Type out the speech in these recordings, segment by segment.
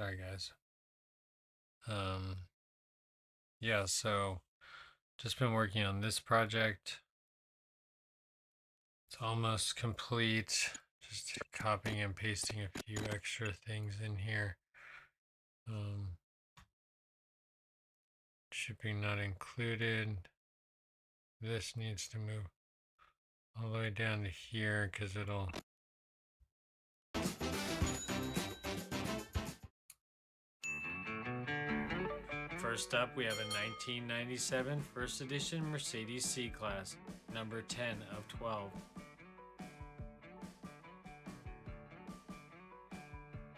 Sorry, guys. Um, yeah, so just been working on this project. It's almost complete. Just copying and pasting a few extra things in here. Shipping not included. This needs to move all the way down to here because it'll. First up, we have a 1997 first edition Mercedes C-Class, number 10 of 12.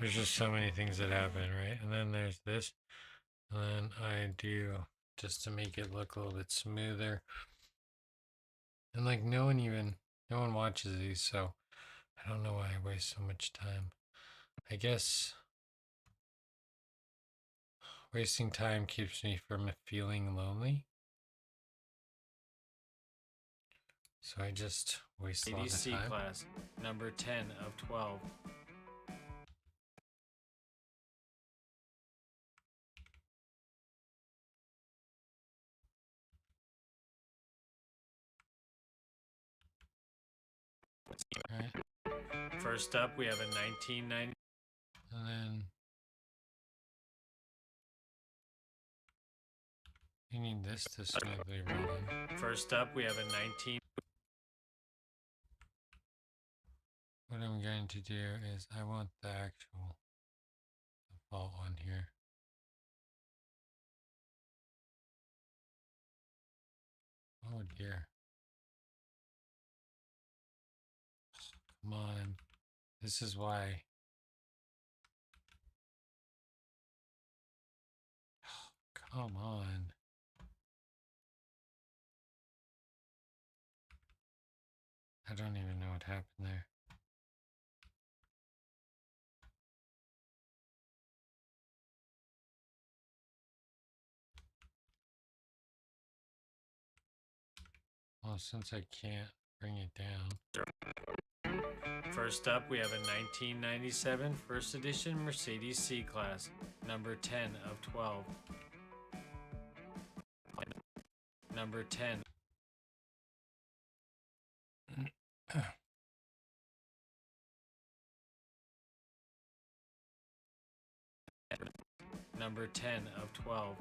There's just so many things that happen, right? And then there's this, and then I do, just to make it look a little bit smoother. And like no one watches these, so I don't know why I waste so much time. I guess wasting time keeps me from feeling lonely. So I just waste a lot of time. Class, number 10 of 12. All right. First up, we have a 1990. And then you need this to smoothly roll in. First up, we have a 19. What I'm going to do is I want the actual default one here. Oh dear. Come on. This is why. Come on. I don't even know what happened there. Well, since I can't bring it down. First up, we have a 1997 first edition Mercedes C-Class, number 10 of 12. Number 10. Number 10 of 12.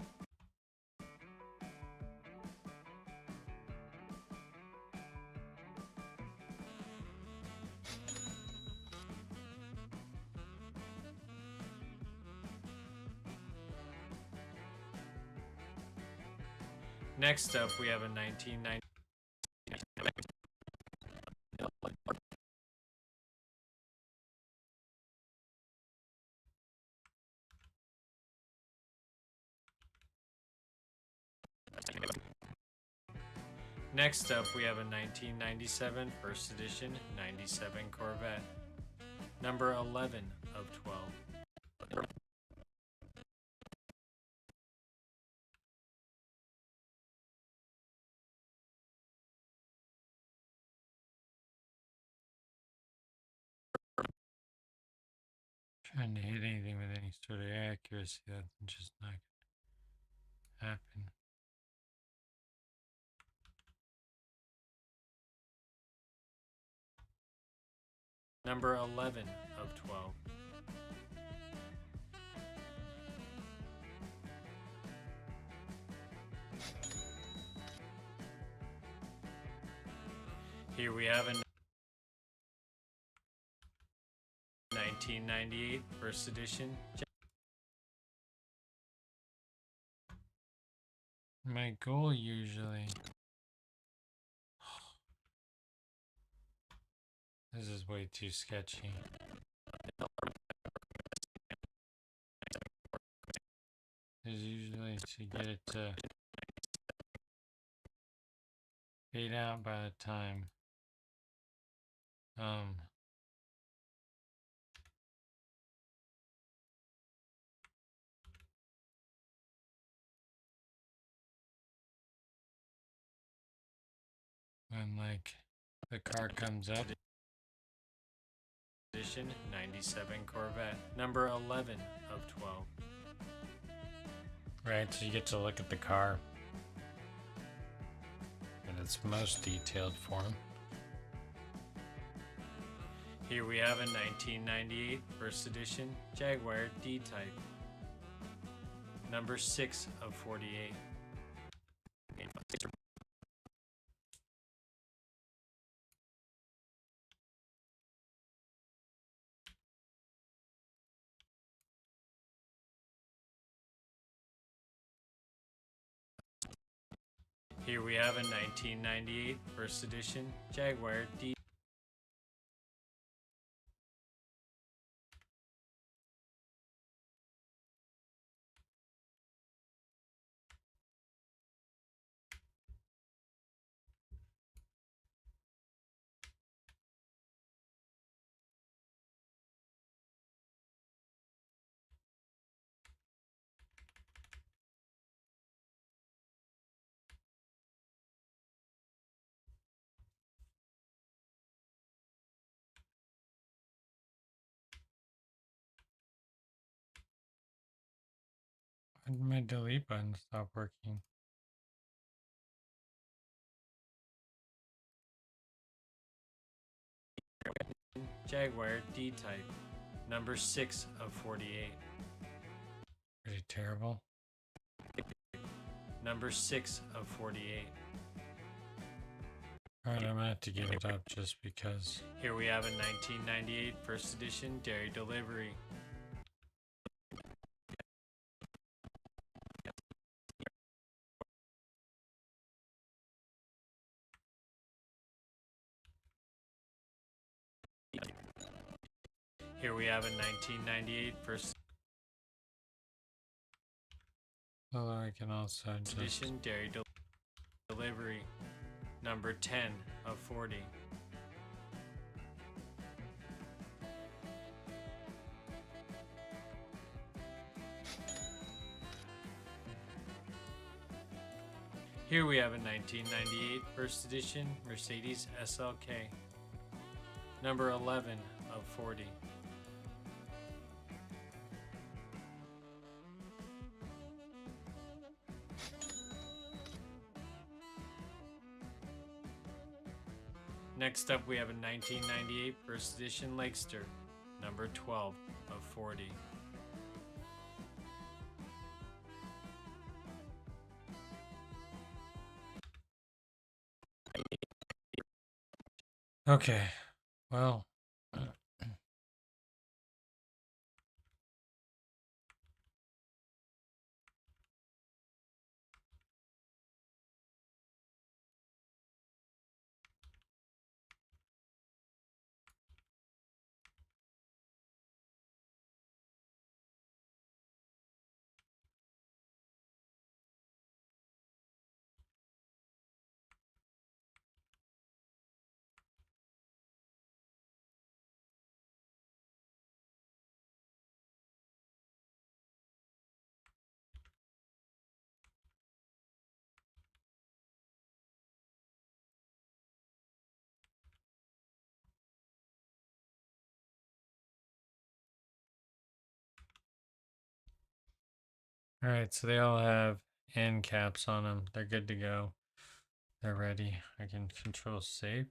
Next up, we have a 1990. Next up, we have a 1997 first edition 97 Corvette, number 11 of 12. Trying to hit anything with any sort of accuracy, that's just not going to happen. Number 11 of 12. Here we have a 1998 first edition. My goal usually... This is way too sketchy. Is usually to get it to fade out by the time when like the car comes up. edition 97 Corvette, number 11 of 12. Right, so you get to look at the car in its most detailed form. Here we have a 1998 first edition Jaguar D-Type, number 6 of 48. Here we have a 1998 first edition Jaguar D. Why did my delete button stop working? Jaguar D-Type, number 6 of 48. Pretty terrible. Number 6 of 48. Alright, I'm gonna have to give it up just because. Here we have a 1998 first edition dairy delivery. Here we have a 1998 first although I can also just edition dairy delivery, number 10 of 40. Here we have a 1998 first edition Mercedes SLK, number 11 of 40. Next up, we have a 1998 first edition Lakester, number 12 of 40. Okay, well. All right, so they all have end caps on them. They're good to go. They're ready. I can control save.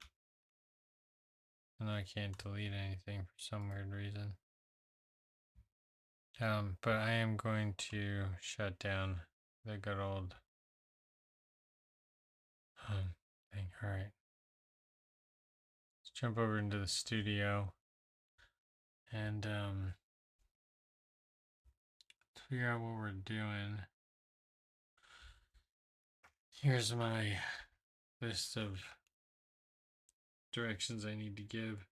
And I can't delete anything for some weird reason. But I am going to shut down the good old thing. All right. Let's jump over into the studio and figure out what we're doing. Here's my list of directions I need to give.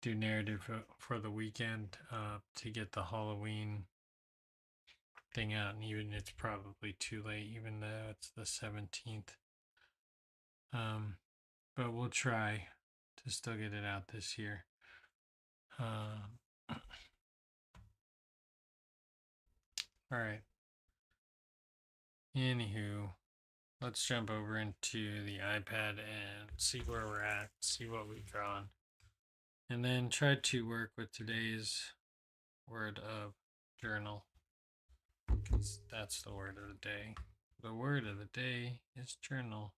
Do narrative for the weekend to get the Halloween thing out, and even it's probably too late, even though it's the 17th. But we'll try to still get it out this year. All right. Anywho, let's jump over into the iPad and see where we're at, see what we've drawn. And then try to work with today's word of journal, because that's the word of the day. The word of the day is journal.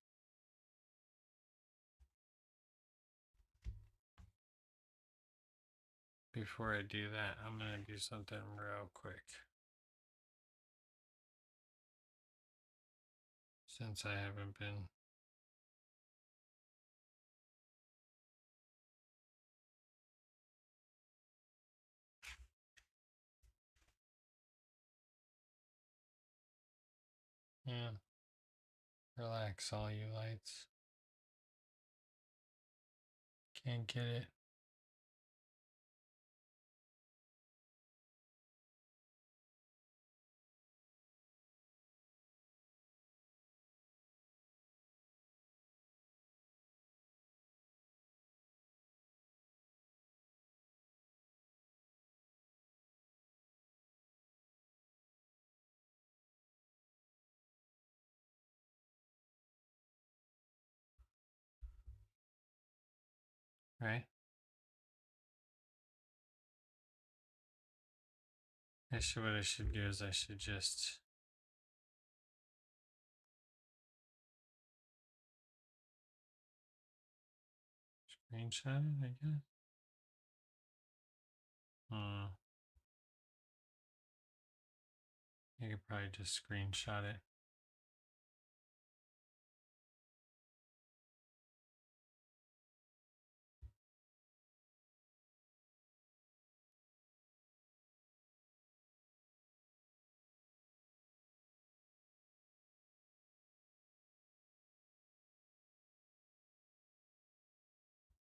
Before I do that, I'm going to do something real quick. Since I haven't been. Yeah. Relax, all you lights. Can't get it. Right? What I should do is I should just screenshot it, I guess. You could probably just screenshot it.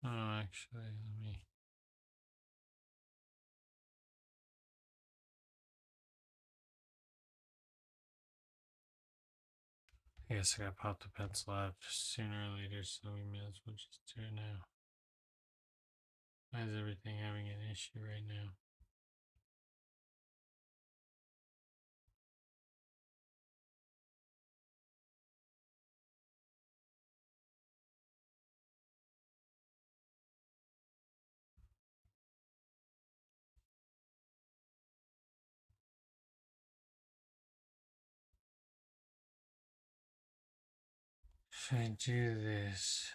Oh, actually, let me. I guess I gotta pop the pencil out just sooner or later, so we may as well just do it now. Why is everything having an issue right now? If I do this.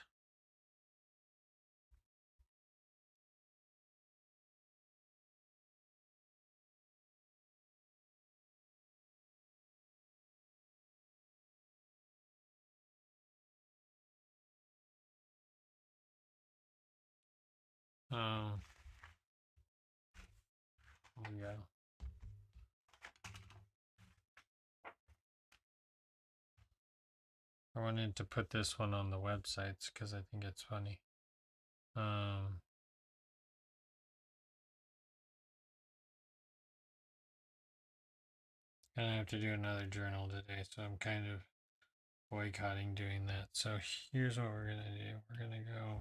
There we go. I wanted to put this one on the websites because I think it's funny. Gonna have to do another journal today, so I'm kind of boycotting doing that. So here's what we're gonna do. We're gonna go.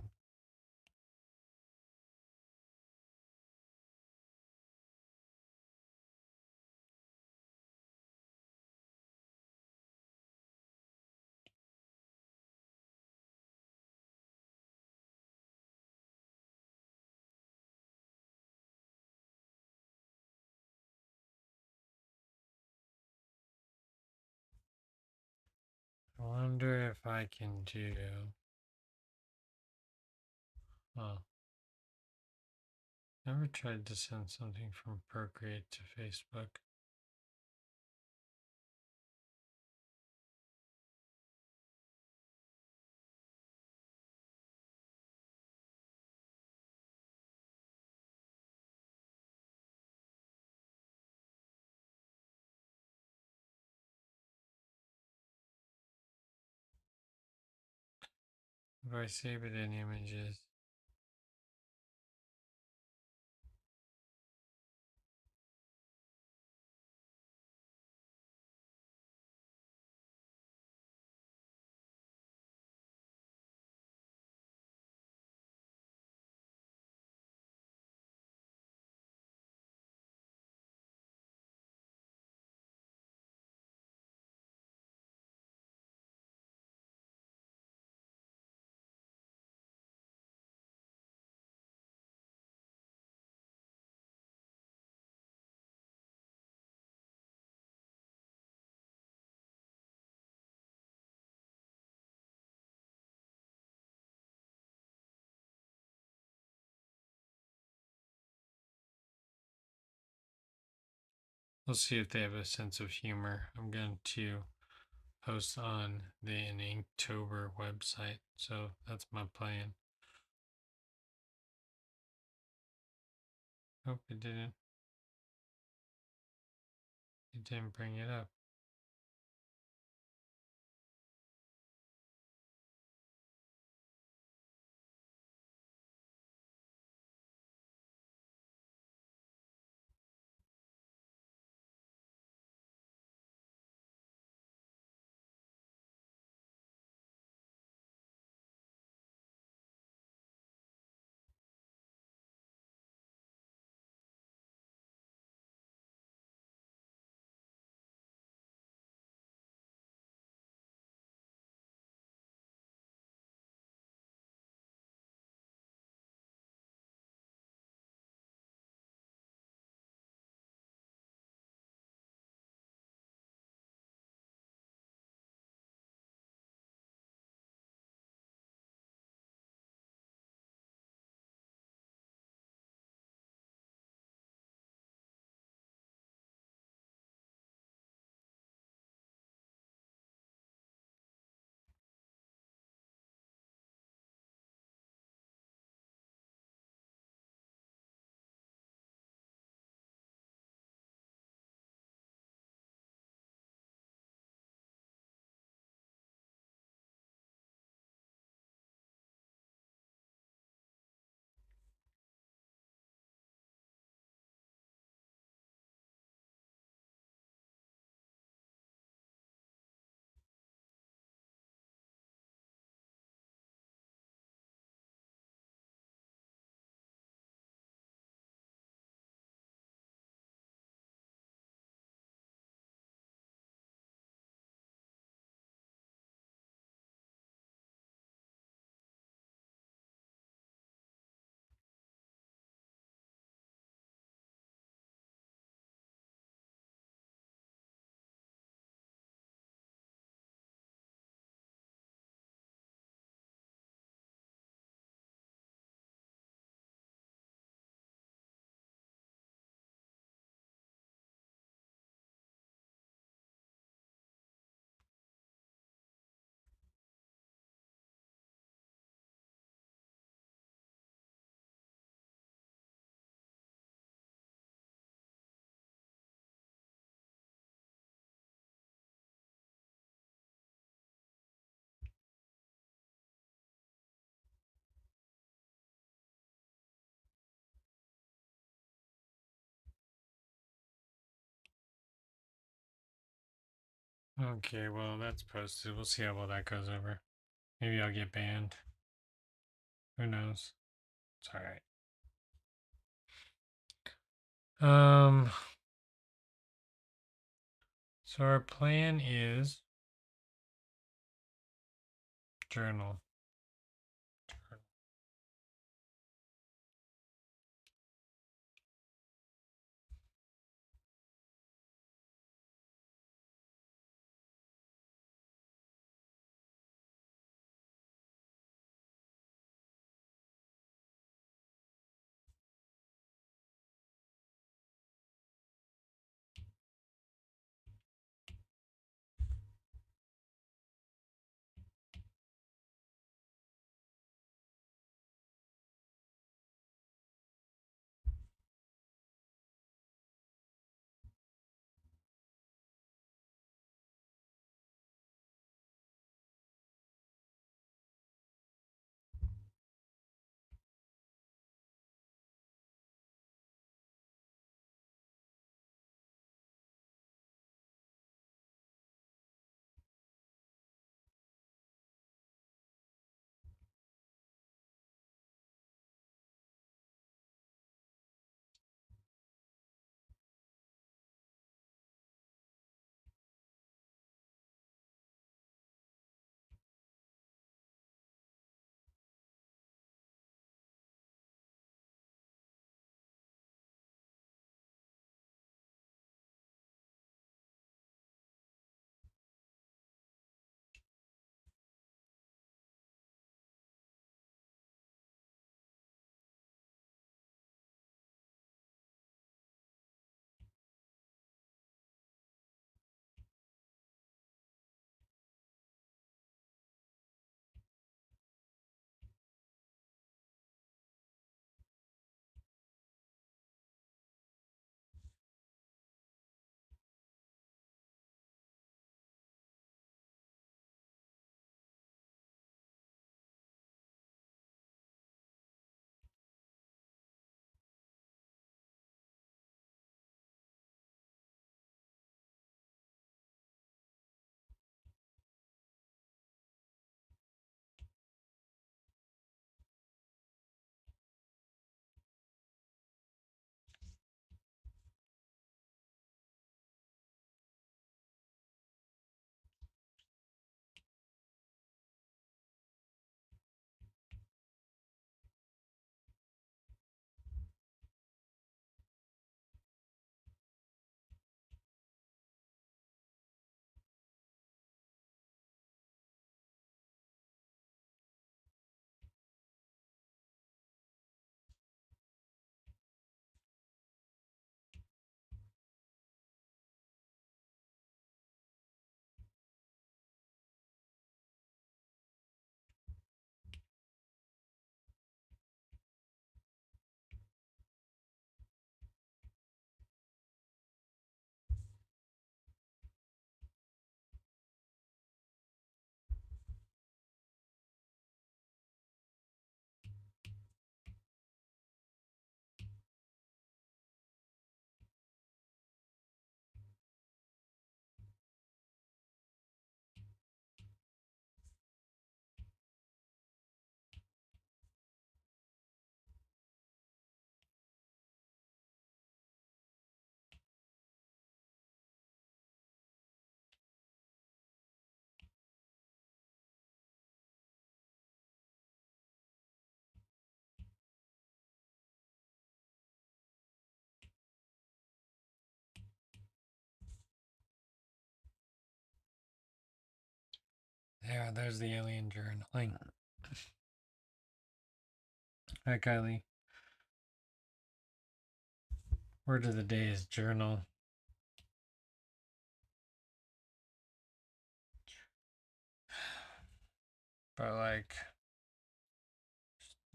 I wonder if I can do. Oh. Never tried to send something from Procreate to Facebook. If I save it in images. We'll see if they have a sense of humor. I'm going to post on the Inktober website, so that's my plan. Hope it didn't. It didn't bring it up. Okay, well, that's posted. We'll see how well that goes over. Maybe I'll get banned. Who knows? It's alright. So our plan is journal. there's the alien journaling. Hi, Kylie. Word of the day is journal. But like,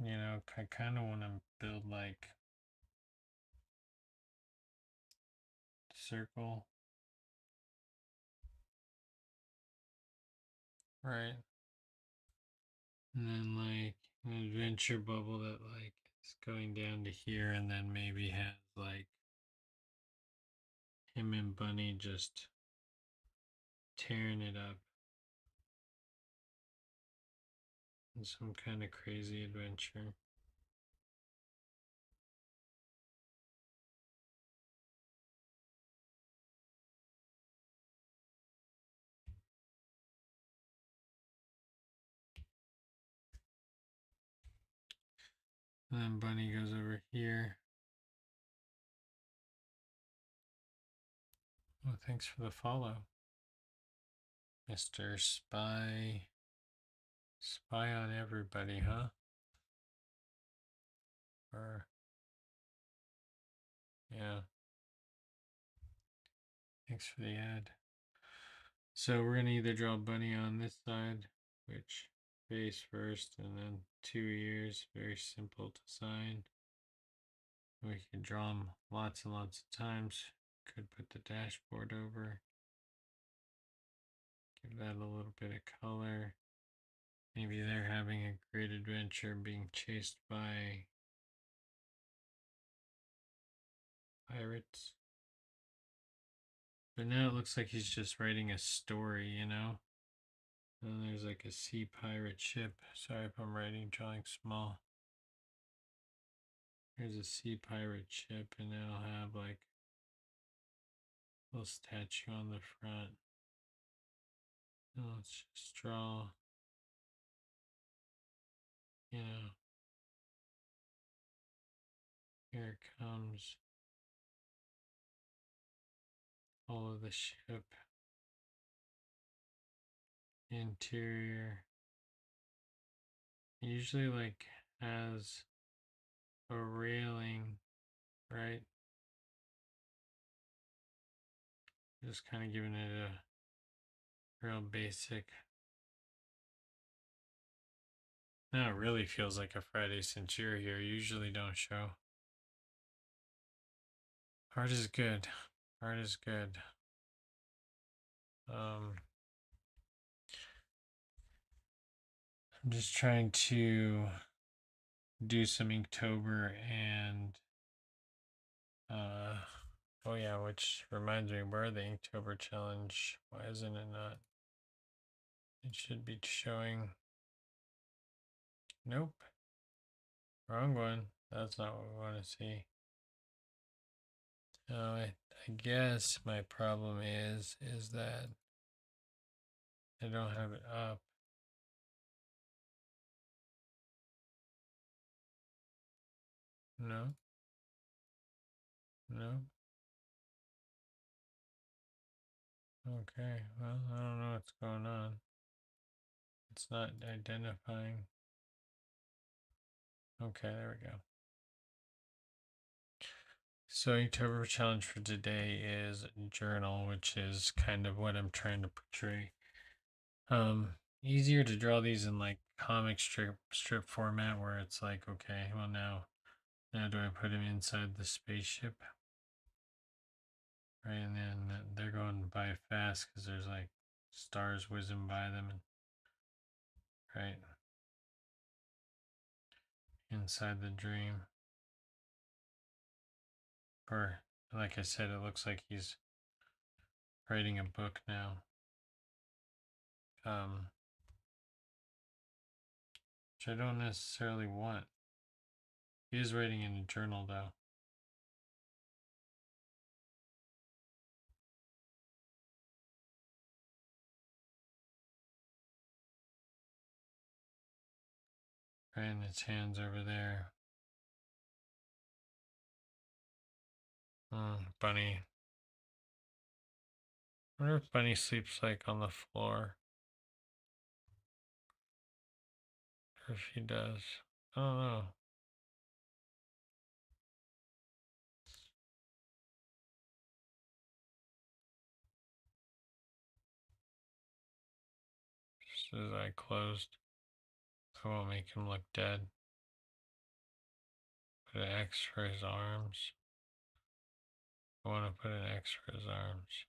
I kind of want to build like circle, right? And then like an adventure bubble that like is going down to here, and then maybe has like him and Bunny just tearing it up in some kind of crazy adventure. And then Bunny goes over here. Oh, thanks for the follow, Mr. Spy. Spy on everybody, huh? Or, yeah. Thanks for the ad. So we're going to either draw Bunny on this side, which face first, and then 2 ears, very simple to sign. We can draw them lots and lots of times. Could put the dashboard over. Give that a little bit of color. Maybe they're having a great adventure being chased by pirates. But now it looks like he's just writing a story, And there's like a sea pirate ship. Sorry if I'm drawing small. Here's a sea pirate ship, and it'll have like a little statue on the front. And let's just draw, here comes all of the ship interior. It usually like has a railing, right? Just kind of giving it a real basic. Now it really feels like a Friday since you're here. Usually don't show. Art is good. Art is good. I'm just trying to do some Inktober and oh yeah, which reminds me, where the Inktober challenge? Why isn't it not? It should be showing. Nope. Wrong one. That's not what we want to see. I guess my problem is that I don't have it up. No. No. Okay. Well, I don't know what's going on. It's not identifying. Okay, there we go. So Inktober challenge for today is journal, which is kind of what I'm trying to portray. Easier to draw these in like comic strip format where it's like, okay, well now do I put him inside the spaceship? Right, and then they're going by fast because there's like stars whizzing by them, and right inside the dream. Or like I said, it looks like he's writing a book now. Which I don't necessarily want. He is writing in a journal though. Right, and his hands over there. Bunny. I wonder if Bunny sleeps like on the floor. if he does. I don't know. Just as I closed, I won't make him look dead. Put an X for his arms. I want to put an X for his arms.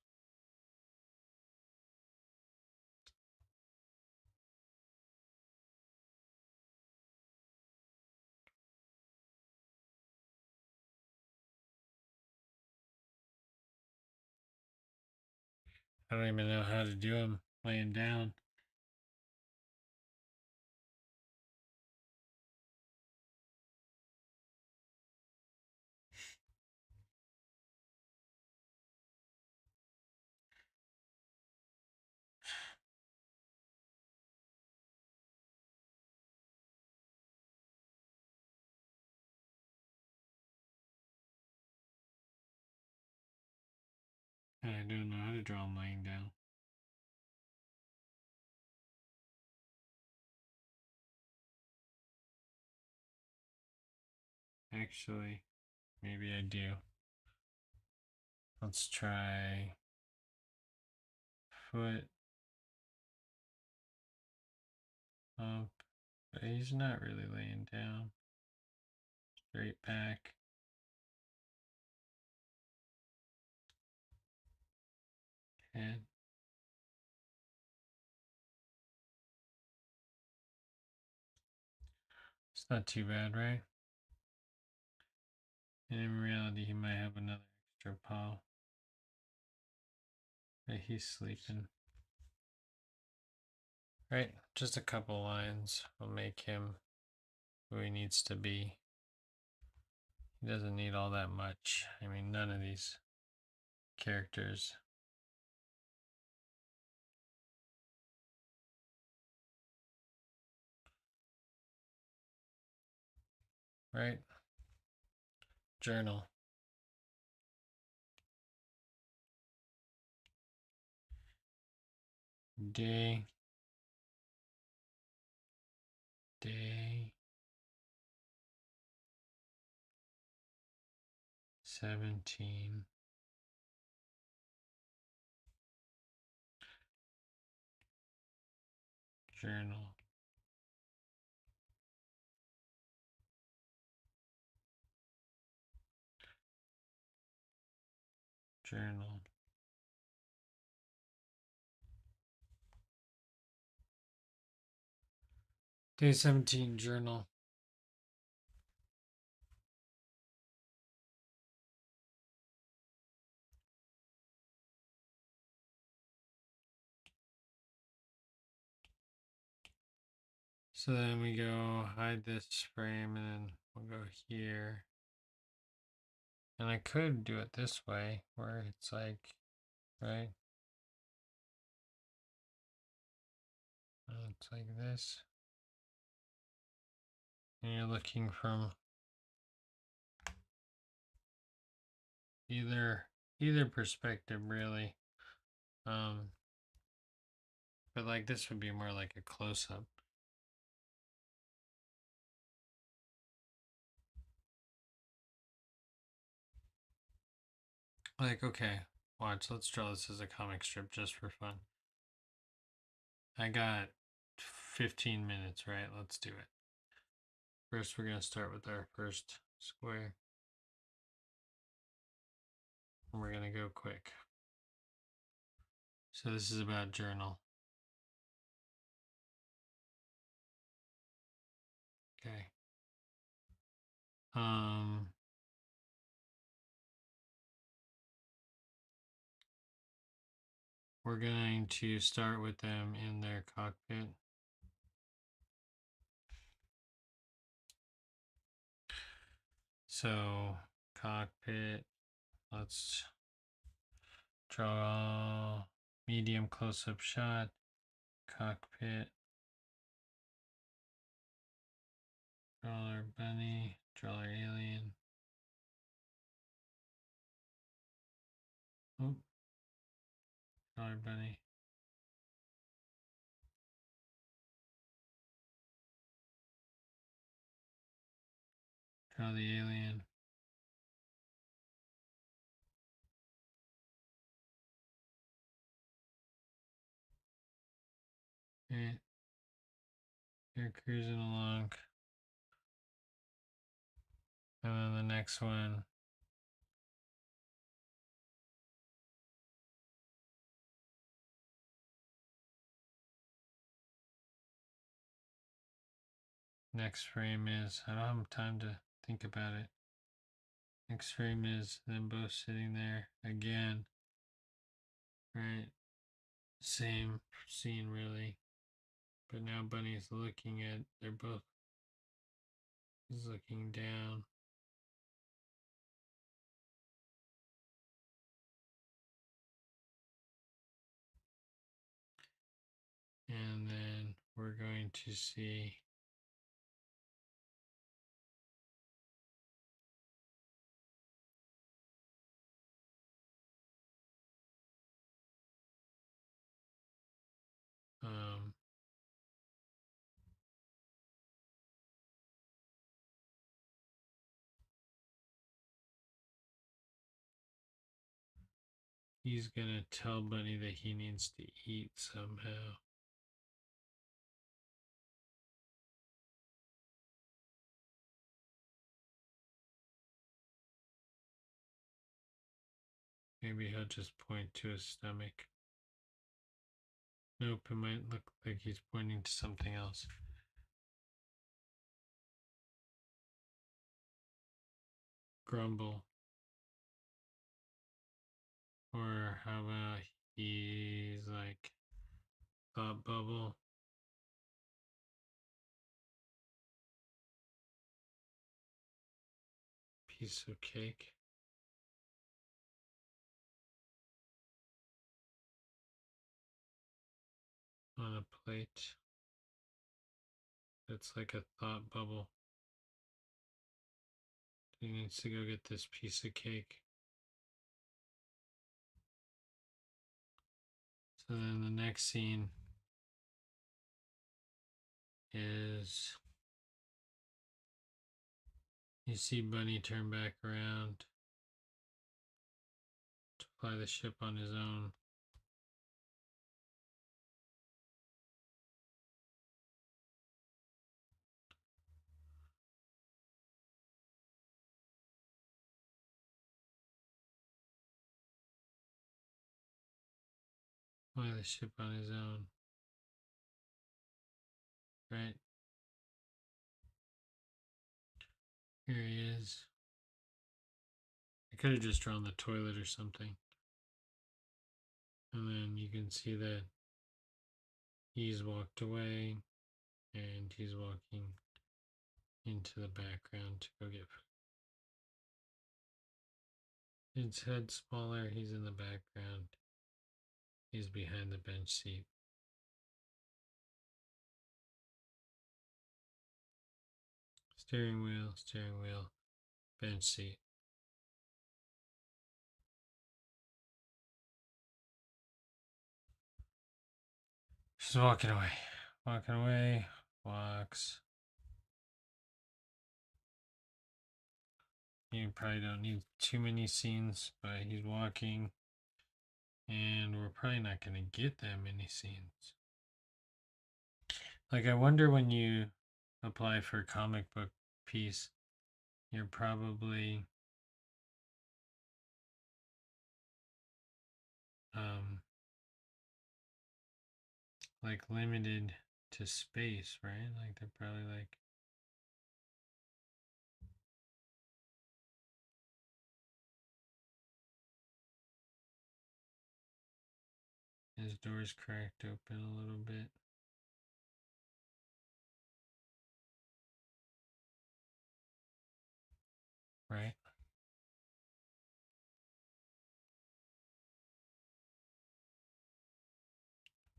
I don't even know how to do him laying down. And I don't know how to draw him laying down. Actually, maybe I do. Let's try foot up. But he's not really laying down. Straight back. Head. It's not too bad, right? And in reality, he might have another extra paw. But he's sleeping. Right, just a couple lines will make him who he needs to be. He doesn't need all that much. I mean, none of these characters. Right? Journal. Day 17. Journal. Journal. Day 17 journal. So then we go hide this frame and then we'll go here. And I could do it this way where it's like, right? It's like this. And you're looking from either perspective really. But like this would be more like a close-up. Like, okay, watch, let's draw this as a comic strip just for fun. I got 15 minutes, right? Let's do it. First, we're going to start with our first square. And we're going to go quick. So this is about journal. Okay. We're going to start with them in their cockpit. So cockpit, let's draw medium close-up shot, cockpit, draw our bunny, draw our alien. Oh, draw our bunny. Draw the alien. Right. You're cruising along. And then the next one. Next frame is, I don't have time to think about it. Next frame is them both sitting there again. Right? Same scene really. But now Bunny's looking at, they're both, he's looking down. And then we're going to see he's gonna tell Bunny that he needs to eat somehow. Maybe he'll just point to his stomach. Nope, it might look like he's pointing to something else. Grumble. Or how about he's like thought bubble? Piece of cake. On a plate. It's like a thought bubble. He needs to go get this piece of cake. So then the next scene is you see Bunny turn back around to fly the ship on his own. Fly the ship on his own. Right? Here he is. I could have just drawn the toilet or something. And then you can see that he's walked away and he's walking into the background to go get food. His head smaller, he's in the background. He's behind the bench seat. Steering wheel, bench seat. She's walking away, walks. You probably don't need too many scenes, but he's walking, and we're probably not going to get that many scenes. Like, I wonder when you apply for a comic book piece, you're probably like limited to space, right? Like they're probably like his door's cracked open a little bit. Right?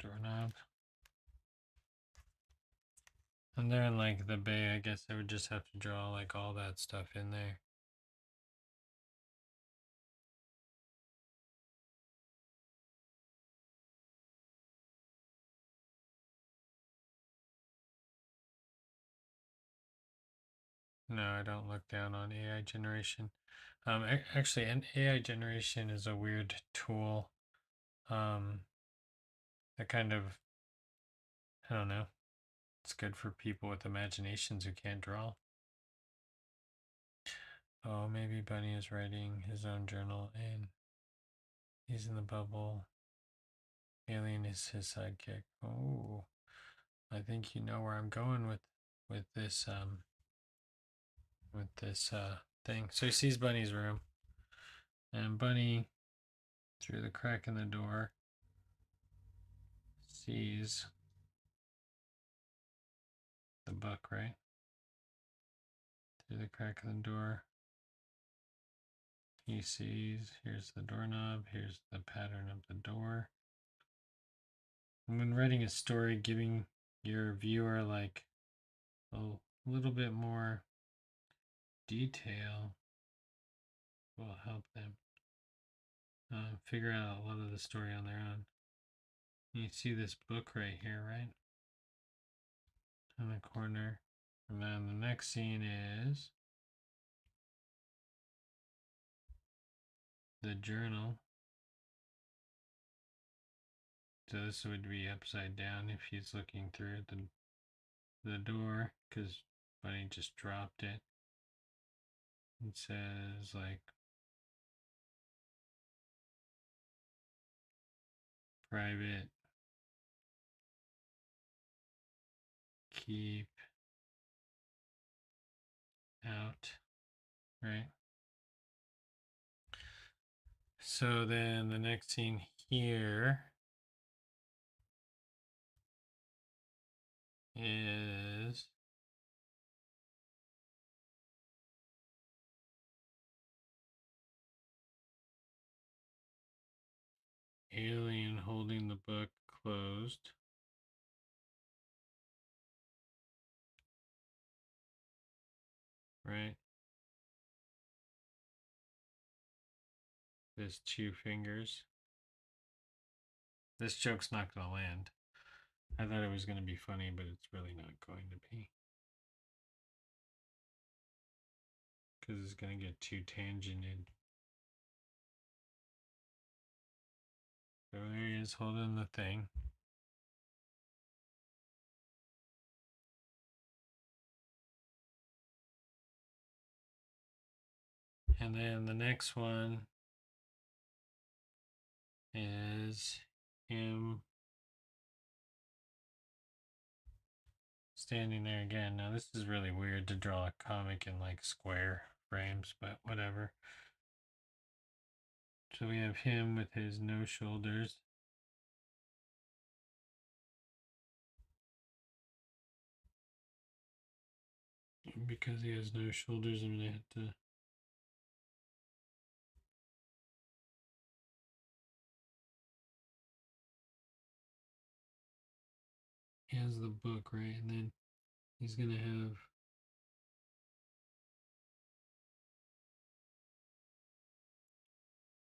Doorknob. And they're in like the bay, I guess I would just have to draw like all that stuff in there. No, I don't look down on AI generation. Actually, an AI generation is a weird tool. Um, that kind of, I don't know. It's good for people with imaginations who can't draw. Oh, maybe Bunny is writing his own journal and he's in the bubble. Alien is his sidekick. Oh, I think you know where I'm going with this thing. So he sees Bunny's room, and Bunny, through the crack in the door, sees the book, right? Through the crack in the door, he sees, here's the doorknob, here's the pattern of the door. And when writing a story, giving your viewer like a little bit more detail will help them figure out a lot of the story on their own. You see this book right here, right? In the corner. And then the next scene is the journal. So this would be upside down if he's looking through the door, because Bunny just dropped it. It says like private, keep out, right? So then the next scene here is Alien holding the book closed. Right? There's two fingers. This joke's not going to land. I thought it was going to be funny, but it's really not going to be. Because it's going to get too tangented. So there he is holding the thing. And then the next one is him standing there again. Now this is really weird to draw a comic in like square frames, but whatever. So we have him with his no shoulders. Because he has no shoulders, I'm gonna have to. He has the book, right? And then he's gonna have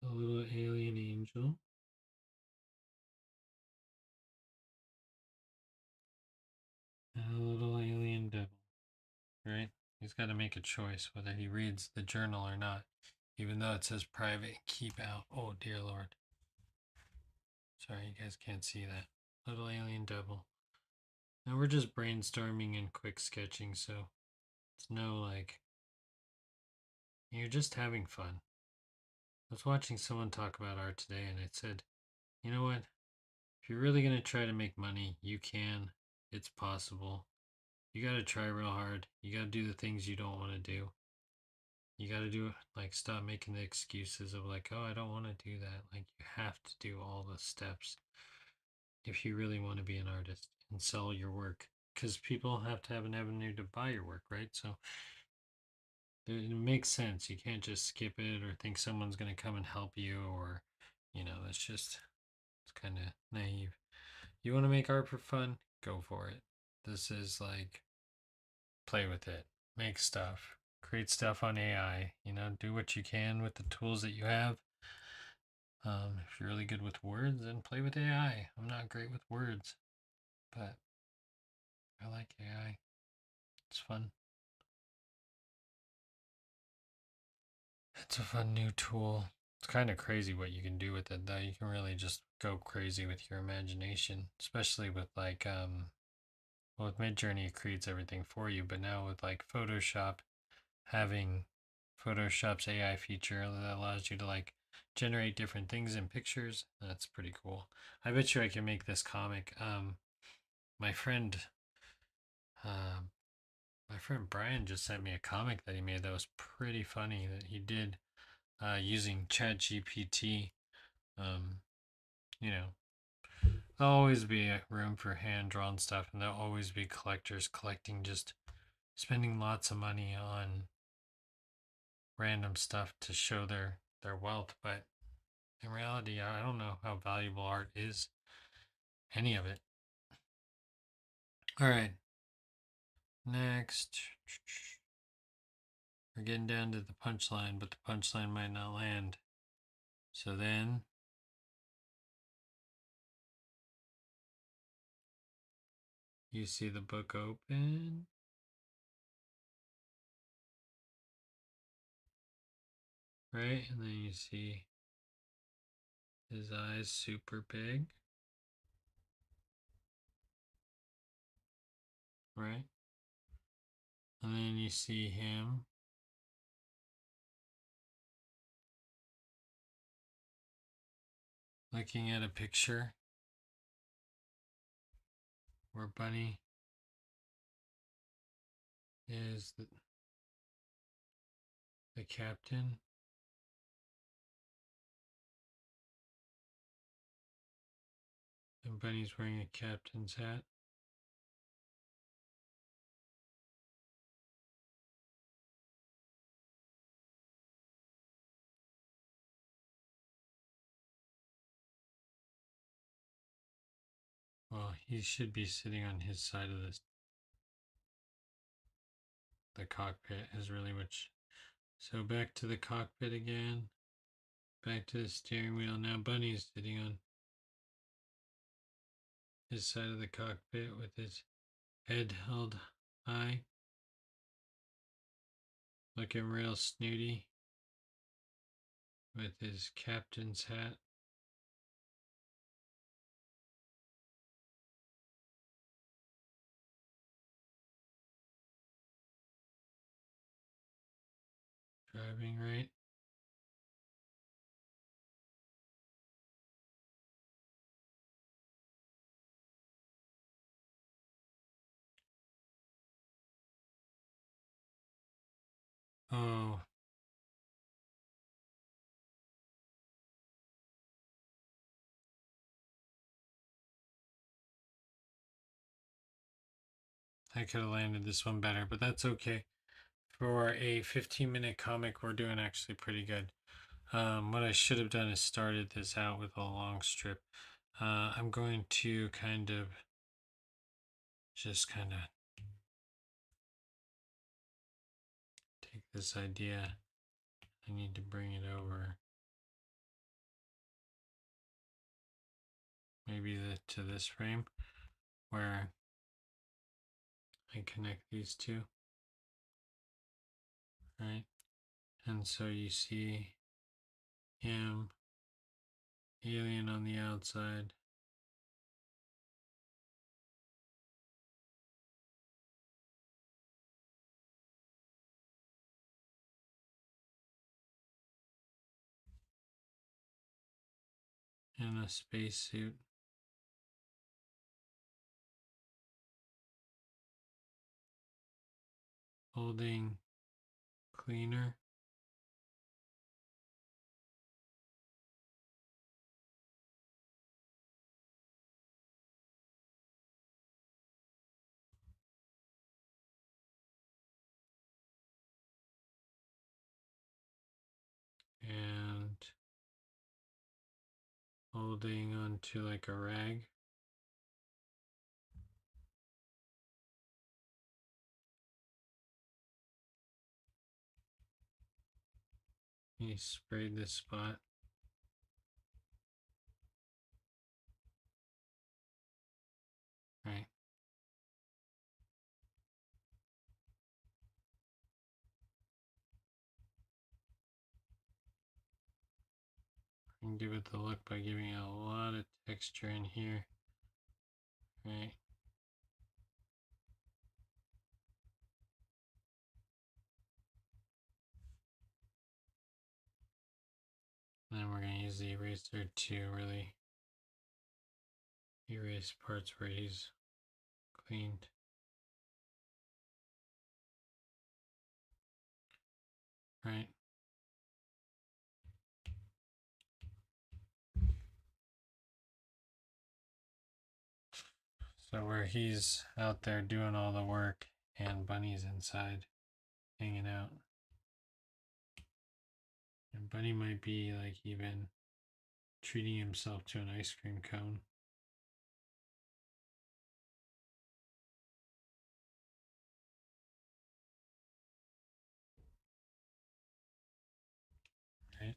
a little alien angel. And a little alien devil, right? He's got to make a choice whether he reads the journal or not, even though it says private, keep out. Oh, dear Lord. Sorry, you guys can't see that. Little alien devil. Now we're just brainstorming and quick sketching, so it's no like. You're just having fun. I was watching someone talk about art today, and it said, you know what? If you're really going to try to make money, you can. It's possible. You got to try real hard. You got to do the things you don't want to do. You got to do it, like, stop making the excuses of, like, oh, I don't want to do that. Like, you have to do all the steps if you really want to be an artist and sell your work. Because people have to have an avenue to buy your work, right? So it makes sense. You can't just skip it or think someone's going to come and help you, or, that's just, it's kind of naive. You want to make art for fun? Go for it. This is like, play with it, make stuff, create stuff on AI, do what you can with the tools that you have. If you're really good with words, then play with AI. I'm not great with words, but I like AI. It's fun. It's a fun new tool. It's kind of crazy what you can do with it, though. You can really just go crazy with your imagination, especially with like well, with Midjourney it creates everything for you, but now with like Photoshop having Photoshop's AI feature that allows you to like generate different things in pictures, that's pretty cool. I bet you I can make this comic. My friend um my friend Brian just sent me a comic that he made that was pretty funny that he did using ChatGPT. Um, you know, there'll always be a room for hand drawn stuff, and there'll always be collectors collecting, just spending lots of money on random stuff to show their wealth. But in reality, I don't know how valuable art is, any of it. All right, next. We're getting down to the punchline, but the punchline might not land. So then you see the book open. Right? And then you see his eyes super big. Right? And then you see him looking at a picture where Bunny is the captain. And Bunny's wearing a captain's hat. Well, he should be sitting on his side of the cockpit is really which. So back to the cockpit again. Back to the steering wheel. Now Bunny's sitting on his side of the cockpit with his head held high. Looking real snooty with his captain's hat. Driving right. Oh, I could have landed this one better, but that's okay. For a 15-minute comic, we're doing actually pretty good. What I should have done is started this out with a long strip. I'm going to kind of take this idea. I need to bring it over. Maybe to this frame where I connect these two. Right? And so you see him, alien on the outside. In a spacesuit. Holding cleaner. And holding onto like a rag. He sprayed this spot. Right. and give it the look by giving it a lot of texture in here, right? And then we're going to use the eraser to really erase parts where he's cleaned. Right? So where he's out there doing all the work and Bunny's inside hanging out. And Bunny might be like even treating himself to an ice cream cone. Right?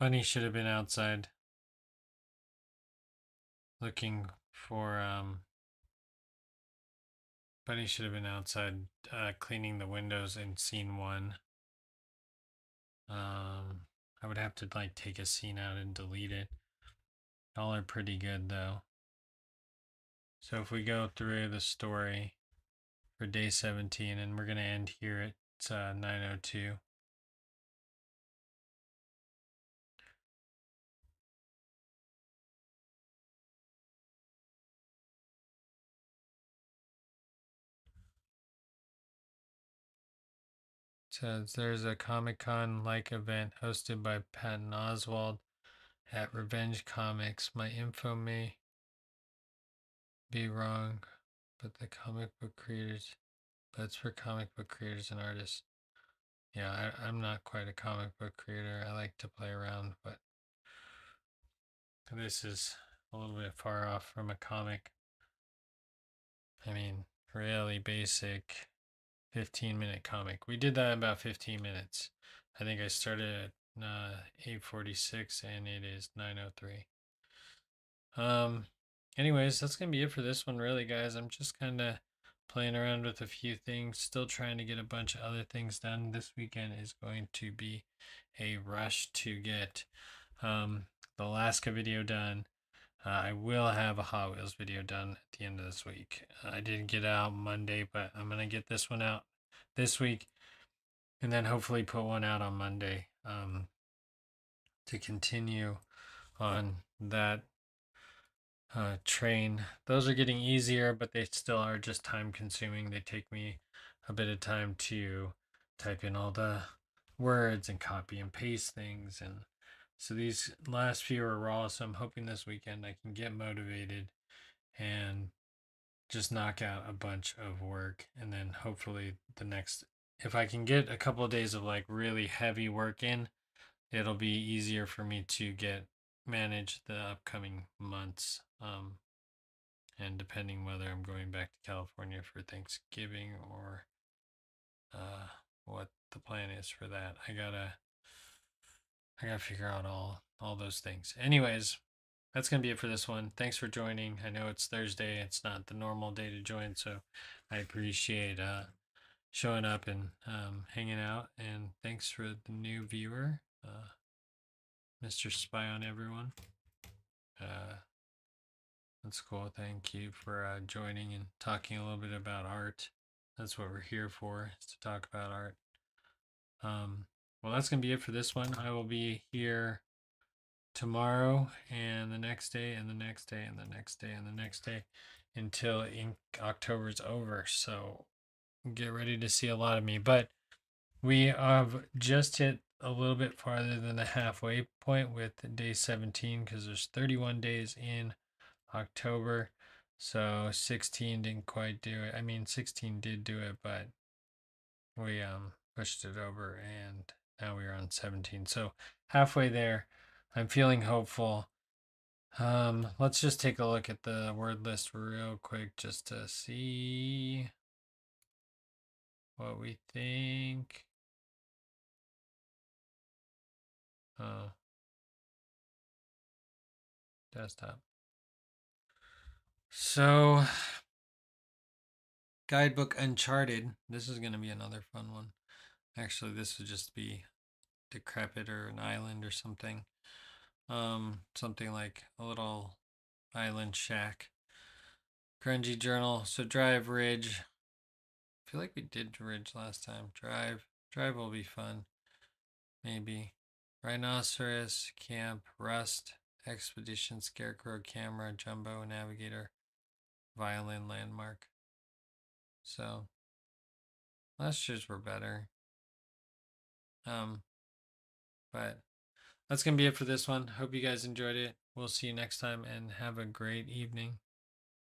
Bunny should have been outside looking for Bunny should have been outside cleaning the windows in scene 1. I would have to like take a scene out and delete it. All are pretty good though. So if we go through the story for day 17, and we're going to end here at 9:02. Says there's a Comic-Con like event hosted by Patton Oswalt at Revenge Comics. My info may be wrong, but the comic book creators, that's for comic book creators and artists. Yeah, I'm not quite a comic book creator. I like to play around, but this is a little bit far off from a comic. I mean, really basic 15-minute comic. We did that in about 15 minutes. I think I started at 8:46 and it is 9:03. Anyways, that's gonna be it for this one, really, guys. I'm just kind of playing around with a few things, still trying to get a bunch of other things done. This weekend is going to be a rush to get the Alaska video done. I will have a Hot Wheels video done at the end of this week. I didn't get out Monday, but I'm gonna get this one out this week, and then hopefully put one out on Monday to continue on that train. Those are getting easier, but they still are just time consuming. They take me a bit of time to type in all the words and copy and paste things. And so these last few are raw. So I'm hoping this weekend I can get motivated and just knock out a bunch of work. And then hopefully the next, if I can get a couple of days of like really heavy work in, it'll be easier for me to manage the upcoming months. And depending whether I'm going back to California for Thanksgiving or what the plan is for that. I gotta figure out all those things. Anyways, that's gonna be it for this one. Thanks for joining. I know it's Thursday. It's not the normal day to join, so I appreciate showing up and hanging out. And thanks for the new viewer, Mr. Spy on Everyone. That's cool. Thank you for joining and talking a little bit about art. That's what we're here for, is to talk about art. Well, that's going to be it for this one. I will be here tomorrow and the next day and the next day and the next day and the next day until October is over. So get ready to see a lot of me. But we have just hit a little bit farther than the halfway point with day 17 because there's 31 days in October. So 16 didn't quite do it. I mean, 16 did do it, but we pushed it over and now we're on 17. So halfway there. I'm feeling hopeful. Let's just take a look at the word list real quick just to see what we think. Desktop. So, Guidebook Uncharted. This is going to be another fun one. Actually, this would just be decrepit or an island or something. Something like a little island shack. Grungy Journal. So Drive Ridge. I feel like we did Ridge last time. Drive. Drive will be fun. Maybe. Rhinoceros, Camp, Rust, Expedition, Scarecrow, Camera, Jumbo, Navigator, Violin, Landmark. So last year's were better. But that's going to be it for this one. Hope you guys enjoyed it. We'll see you next time and have a great evening.